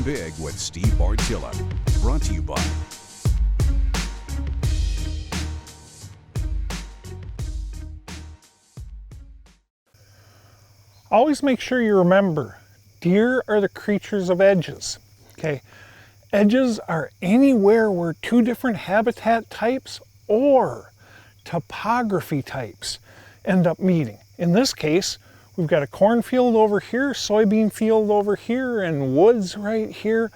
Big with Steve Bartilla. Brought to you by always make sure you remember, deer are the creatures of edges. Okay, edges are anywhere where two different habitat types or topography types end up meeting. In this case, we've got a cornfield over here, soybean field over here, and woods right here.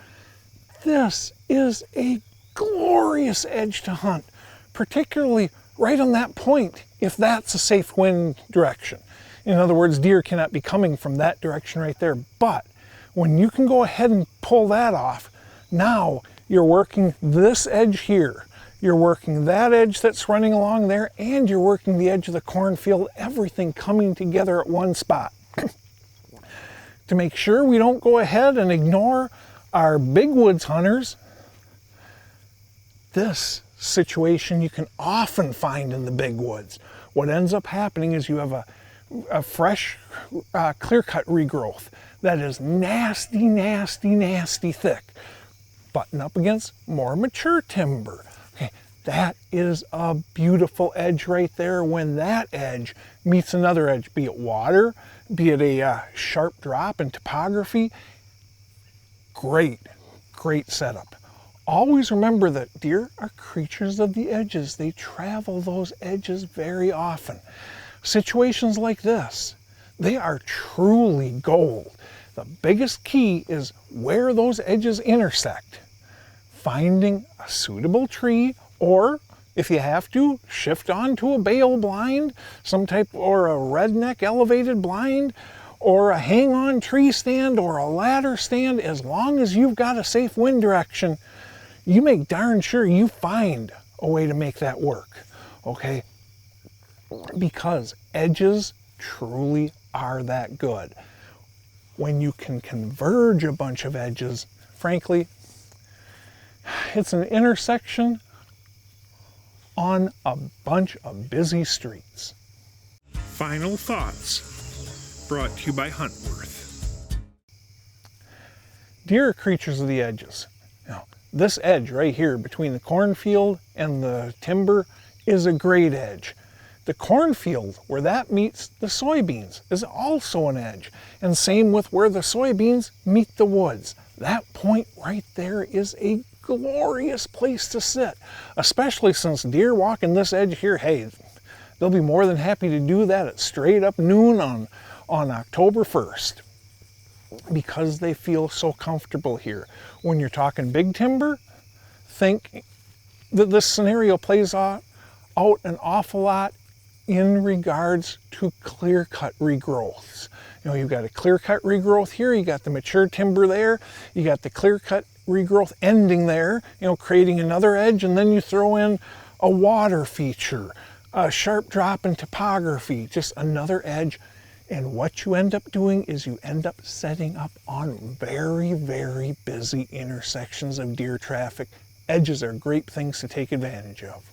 This is a glorious edge to hunt, particularly right on that point, if that's a safe wind direction. In other words, deer cannot be coming from that direction right there. But when you can go ahead and pull that off, now you're working this edge here. You're working that edge that's running along there, and you're working the edge of the cornfield, everything coming together at one spot. To make sure we don't go ahead and ignore our big woods hunters, this situation you can often find in the big woods. What ends up happening is you have a fresh clear-cut regrowth that is nasty, nasty, nasty thick, button up against more mature timber. Okay, that is a beautiful edge right there. When that edge meets another edge, be it water, be it a sharp drop in topography, great setup. Always remember that deer are creatures of the edges. They travel those edges very often. Situations like this, they are truly gold. The biggest key is where those edges intersect. Finding a suitable tree, or if you have to, shift onto a bale blind, some type, or a redneck elevated blind, or a hang-on tree stand, or a ladder stand. As long as you've got a safe wind direction, you make darn sure you find a way to make that work, okay? Because edges truly are that good. When you can converge a bunch of edges, frankly, it's an intersection on a bunch of busy streets. Final thoughts, brought to you by Huntworth. Deer are creatures of the edges. Now, this edge right here between the cornfield and the timber is a great edge. The cornfield, where that meets the soybeans, is also an edge. And same with where the soybeans meet the woods. That point right there is a glorious place to sit, especially since deer walking this edge here, hey, they'll be more than happy to do that at straight up noon on October 1st because they feel so comfortable here. When you're talking big timber, think that this scenario plays out an awful lot in regards to clear-cut regrowths. You know, you've got a clear-cut regrowth here, you got the mature timber there, you got the clear-cut regrowth ending there, you know, creating another edge, and then you throw in a water feature, a sharp drop in topography, just another edge. And what you end up doing is you end up setting up on very, very busy intersections of deer traffic. Edges are great things to take advantage of.